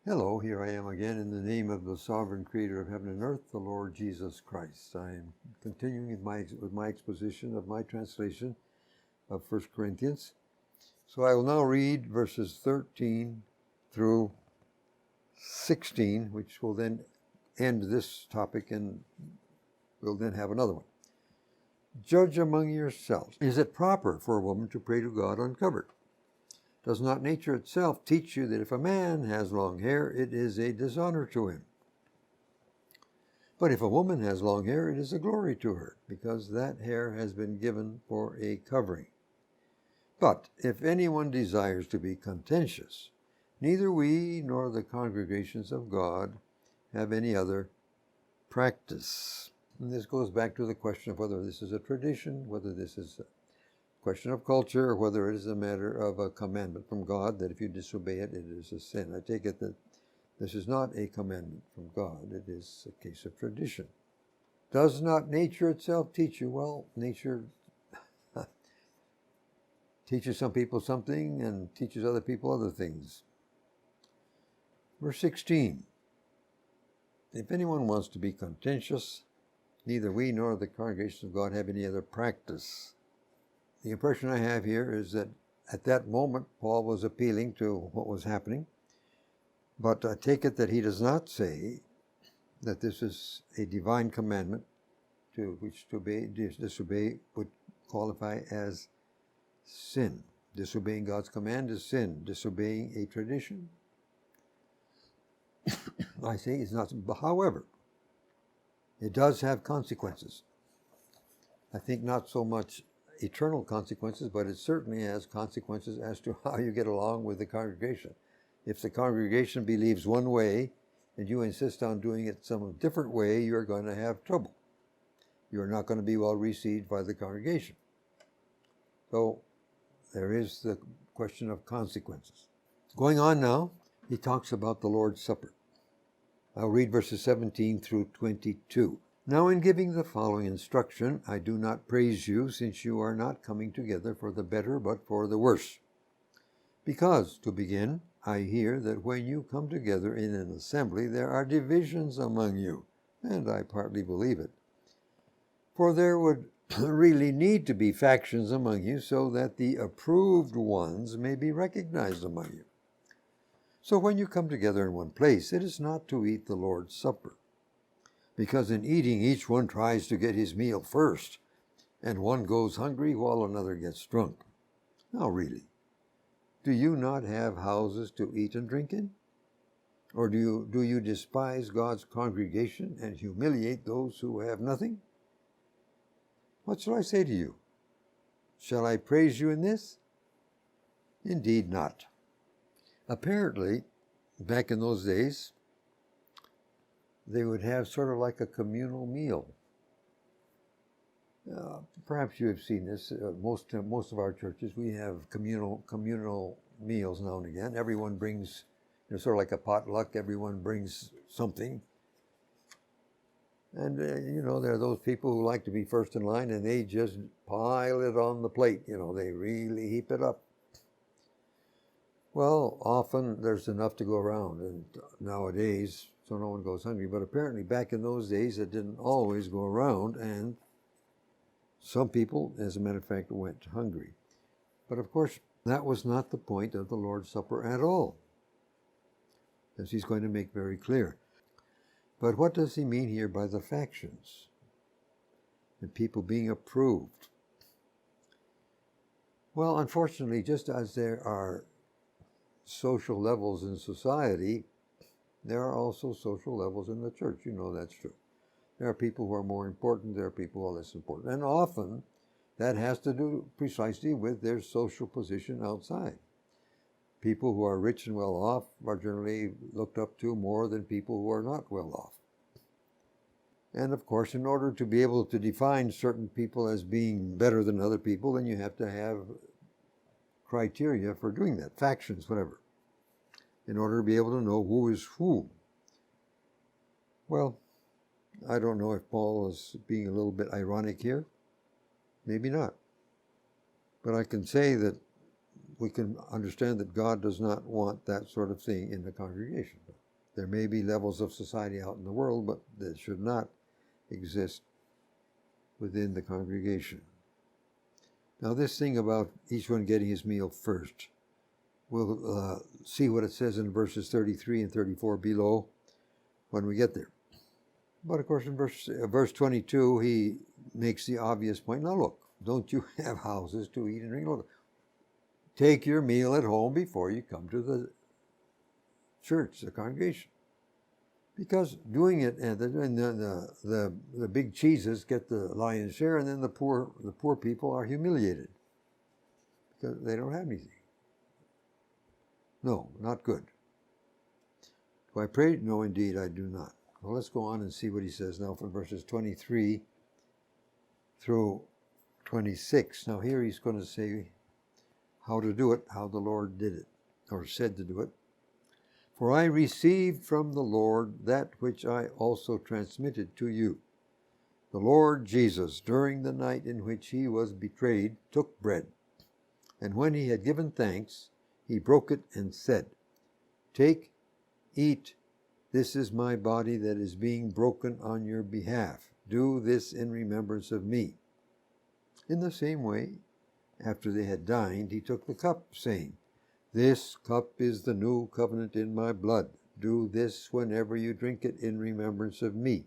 Hello, here I am again in the name of the sovereign creator of heaven and earth, the Lord Jesus Christ. I am continuing with my exposition of my translation of 1 Corinthians. So I will now read verses 13 through 16, which will then end this topic, and we'll then have another one. Judge among yourselves. Is it proper for a woman to pray to God uncovered? Does not nature itself teach you that if a man has long hair, it is a dishonor to him? But if a woman has long hair, it is a glory to her, because that hair has been given for a covering. But if anyone desires to be contentious, neither we nor the congregations of God have any other practice. And this goes back to the question of whether this is a tradition, whether this is question of culture, or whether it is a matter of a commandment from God, that if you disobey it, it is a sin. I take it that this is not a commandment from God. It is a case of tradition. Does not nature itself teach you? Well, nature teaches some people something and teaches other people other things. Verse 16. If anyone wants to be contentious, neither we nor the congregation of God have any other practice. The impression I have here is that at that moment, Paul was appealing to what was happening. But I take it that he does not say that this is a divine commandment to which to disobey would qualify as sin. Disobeying God's command is sin. Disobeying a tradition, I say, is not. However, it does have consequences. I think not so much eternal consequences, but it certainly has consequences as to how you get along with the congregation. If the congregation believes one way and you insist on doing it some different way, you're going to have trouble. You're not going to be well received by the congregation. So there is the question of consequences. Going on now, he talks about the Lord's Supper. I'll read verses 17 through 22. Now in giving the following instruction, I do not praise you, since you are not coming together for the better, but for the worse. Because, to begin, I hear that when you come together in an assembly, there are divisions among you, and I partly believe it. For there would really need to be factions among you, so that the approved ones may be recognized among you. So when you come together in one place, it is not to eat the Lord's Supper. Because in eating, each one tries to get his meal first, and one goes hungry while another gets drunk. Now really, do you not have houses to eat and drink in? Or do you despise God's congregation and humiliate those who have nothing? What shall I say to you? Shall I praise you in this? Indeed not. Apparently, back in those days, they would have sort of like a communal meal. Perhaps you have seen this. Most of our churches, we have communal meals now and again. Everyone brings, sort of like a potluck. Everyone brings something. And, there are those people who like to be first in line, and they just pile it on the plate. They really heap it up. Well, often there's enough to go around, and nowadays, so no one goes hungry. But apparently back in those days, it didn't always go around, and some people, as a matter of fact, went hungry. But of course, that was not the point of the Lord's Supper at all, as he's going to make very clear. But what does he mean here by the factions and people being approved? Well, unfortunately, just as there are social levels in society, there are also social levels in the church. That's true. There are people who are more important, there are people who are less important. And often that has to do precisely with their social position outside. People who are rich and well off are generally looked up to more than people who are not well off. And of course, in order to be able to define certain people as being better than other people, then you have to have criteria for doing that, factions, whatever, in order to be able to know who is who. Well, I don't know if Paul is being a little bit ironic here. Maybe not. But I can say that we can understand that God does not want that sort of thing in the congregation. There may be levels of society out in the world, but that should not exist within the congregation. Now, this thing about each one getting his meal first, we'll see what it says in verses 33 and 34 below when we get there. But of course, in verse 22, he makes the obvious point. Now look, don't you have houses to eat and drink? Look, take your meal at home before you come to the church, the congregation. Because doing it, and the big cheeses get the lion's share, and then the poor people are humiliated because they don't have anything. No, not good. Do I pray? No, indeed, I do not. Well, let's go on and see what he says now from verses 23 through 26. Now here he's going to say how to do it, how the Lord did it, or said to do it. For I received from the Lord that which I also transmitted to you. The Lord Jesus, during the night in which he was betrayed, took bread, and when he had given thanks, he broke it and said, Take, eat, this is my body that is being broken on your behalf. Do this in remembrance of me. In the same way, after they had dined, he took the cup, saying, This cup is the new covenant in my blood. Do this whenever you drink it in remembrance of me.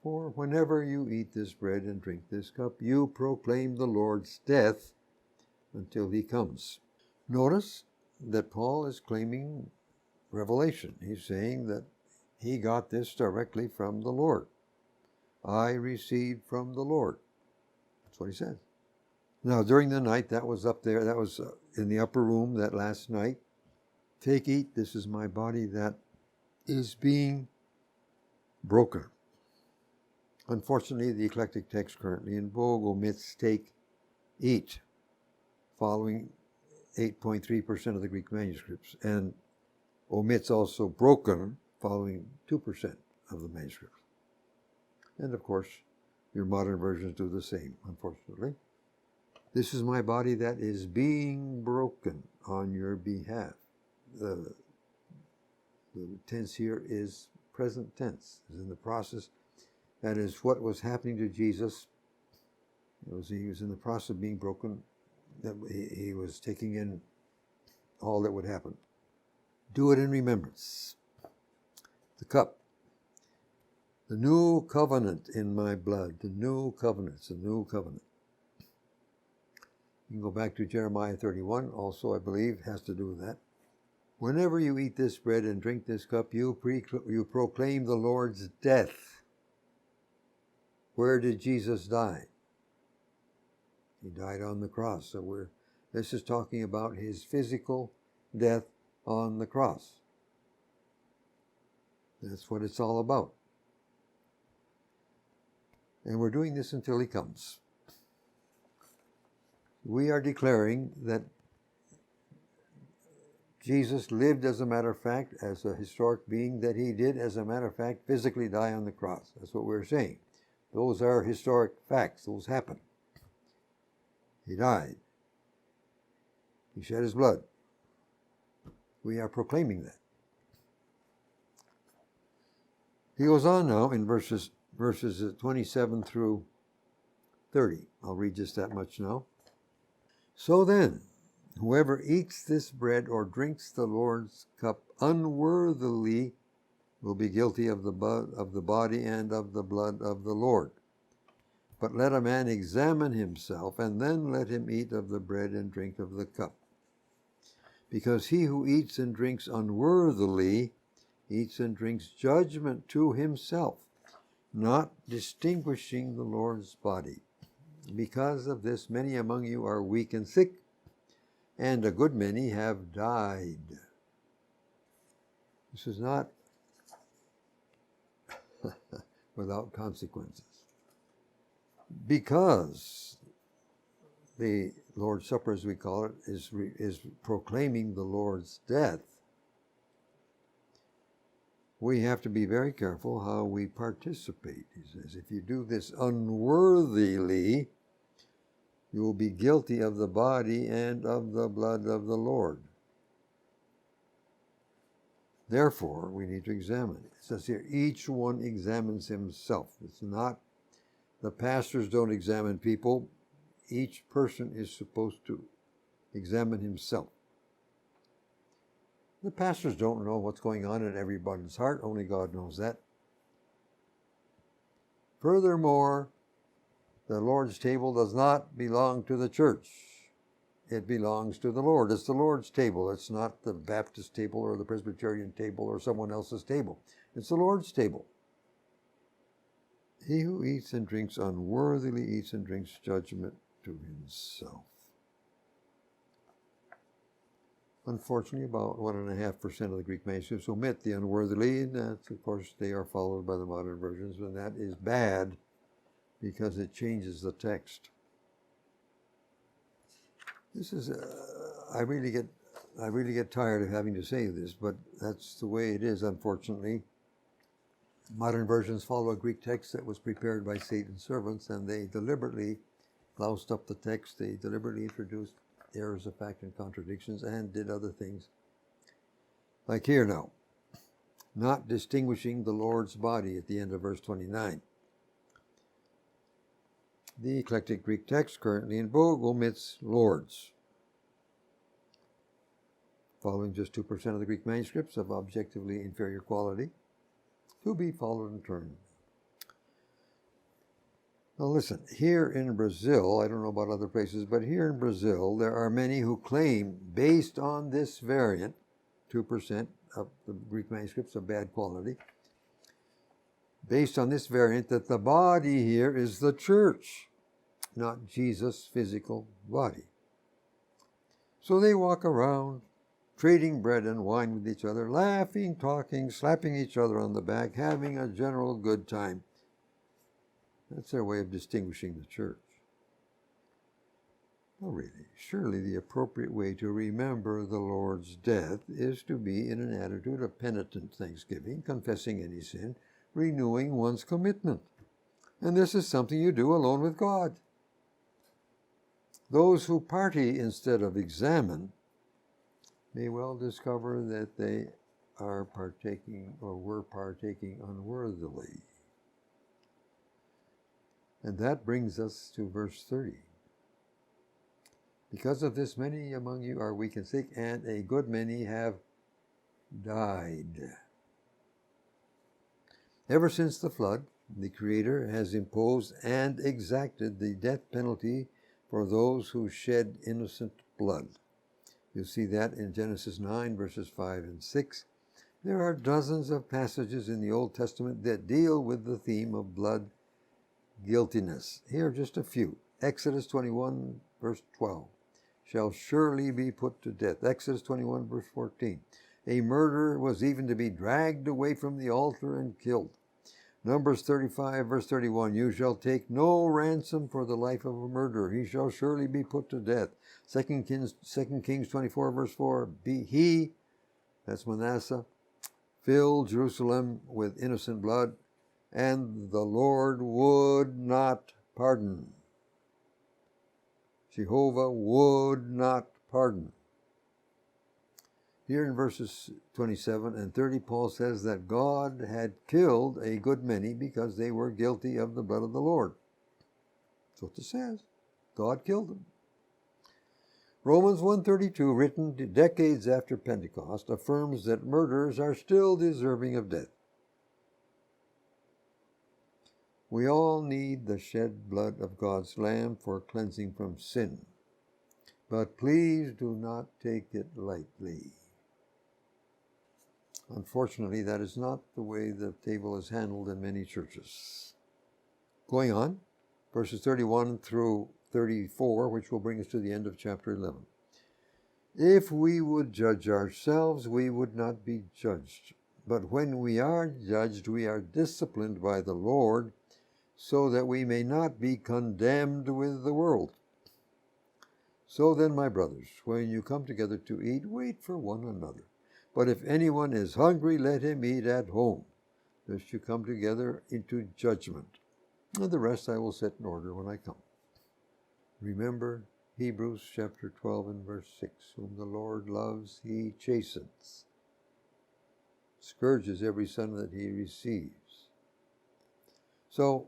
For whenever you eat this bread and drink this cup, you proclaim the Lord's death until he comes. Notice that Paul is claiming revelation. He's saying that he got this directly from the Lord. I received from the Lord. That's what he said. Now, during the night, that was up there. That was in the upper room that last night. Take, eat. This is my body that is being broken. Unfortunately, the eclectic text currently in vogue omits take, eat, following 8.3% of the Greek manuscripts, and omits also broken, following 2% of the manuscripts. And of course, your modern versions do the same, unfortunately. This is my body that is being broken on your behalf. The tense here is present tense, is in the process. That is what was happening to Jesus. He was in the process of being broken. That he was taking in all that would happen. Do it in remembrance. The cup. The new covenant in my blood. The new covenant. It's a new covenant. You can go back to Jeremiah 31, also I believe has to do with that. Whenever you eat this bread and drink this cup, you proclaim the Lord's death. Where did Jesus die? He died on the cross. So this is talking about his physical death on the cross. That's what it's all about. And we're doing this until he comes. We are declaring that Jesus lived, as a matter of fact, as a historic being, that he did, as a matter of fact, physically die on the cross. That's what we're saying. Those are historic facts. Those happened. He died. He shed his blood. We are proclaiming that. He goes on now in verses 27 through 30. I'll read just that much now. So then, whoever eats this bread or drinks the Lord's cup unworthily will be guilty of the body and of the blood of the Lord. But let a man examine himself, and then let him eat of the bread and drink of the cup. Because he who eats and drinks unworthily eats and drinks judgment to himself, not distinguishing the Lord's body. Because of this, many among you are weak and sick, and a good many have died. This is not without consequences. Because the Lord's Supper, as we call it, is proclaiming the Lord's death, we have to be very careful how we participate. He says, if you do this unworthily, You will be guilty of the body and of the blood of the Lord. Therefore, we need to examine. It says here, each one examines himself. It's not, the pastors don't examine people. Each person is supposed to examine himself. The pastors don't know what's going on in everybody's heart. Only God knows that. Furthermore, the Lord's table does not belong to the church. It belongs to the Lord. It's the Lord's table. It's not the Baptist table or the Presbyterian table or someone else's table. It's the Lord's table. He who eats and drinks unworthily eats and drinks judgment to himself. Unfortunately, about 1.5% of the Greek manuscripts omit the unworthily, and that's, of course, they are followed by the modern versions, and that is bad because it changes the text. This is, I really get tired of having to say this, but that's the way it is, unfortunately. Modern versions follow a Greek text that was prepared by Satan's servants, and they deliberately loused up the text. They deliberately introduced errors of fact and contradictions and did other things. Like here now, not distinguishing the Lord's body at the end of verse 29. The eclectic Greek text currently in vogue omits Lord's. Following just 2% of the Greek manuscripts of objectively inferior quality, to be followed in turn. Now listen, here in Brazil, I don't know about other places, but here in Brazil, there are many who claim, based on this variant, 2% of the Greek manuscripts of bad quality, based on this variant, that the body here is the church, not Jesus' physical body. So they walk around, trading bread and wine with each other, laughing, talking, slapping each other on the back, having a general good time. That's their way of distinguishing the church. Well, really, surely the appropriate way to remember the Lord's death is to be in an attitude of penitent thanksgiving, confessing any sin, renewing one's commitment. And this is something you do alone with God. Those who party instead of examine may well discover that they are partaking or were partaking unworthily. And that brings us to verse 30. Because of this, many among you are weak and sick, and a good many have died. Ever since the flood, the Creator has imposed and exacted the death penalty for those who shed innocent blood. You'll see that in Genesis 9, verses 5 and 6. There are dozens of passages in the Old Testament that deal with the theme of blood guiltiness. Here are just a few. Exodus 21, verse 12. Shall surely be put to death. Exodus 21, verse 14. A murderer was even to be dragged away from the altar and killed. Numbers 35, verse 31. You shall take no ransom for the life of a murderer. He shall surely be put to death. 2 Kings 24, verse 4. He, that's Manasseh, filled Jerusalem with innocent blood, and the Lord would not pardon. Jehovah would not pardon. Here in verses 27 and 30, Paul says that God had killed a good many because they were guilty of the blood of the Lord. That's what it says. God killed them. Romans 1:32, written decades after Pentecost, affirms that murderers are still deserving of death. We all need the shed blood of God's Lamb for cleansing from sin. But please do not take it lightly. Unfortunately, that is not the way the table is handled in many churches. Going on, verses 31 through 34, which will bring us to the end of chapter 11. If we would judge ourselves, we would not be judged. But when we are judged, we are disciplined by the Lord, so that we may not be condemned with the world. So then, my brothers, when you come together to eat, wait for one another. But if anyone is hungry, let him eat at home, lest you come together into judgment. And the rest I will set in order when I come. Remember Hebrews chapter 12 and verse 6. Whom the Lord loves, he chastens, scourges every son that he receives. So,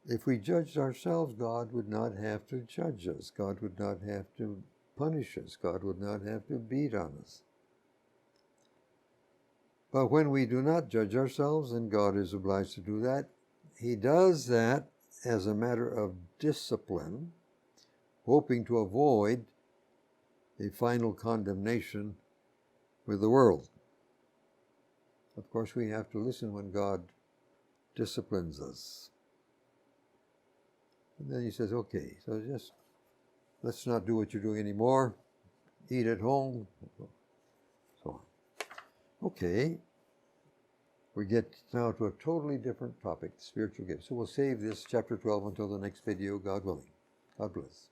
if we judged ourselves, God would not have to judge us. God would not have to punish us. God would not have to beat on us. But when we do not judge ourselves, and God is obliged to do that, he does that as a matter of discipline, hoping to avoid a final condemnation with the world. Of course, we have to listen when God disciplines us. And then he says, okay, so just let's not do what you're doing anymore. Eat at home, so on. Okay, we get now to a totally different topic, spiritual gifts. So we'll save this chapter 12 until the next video, God willing. God bless.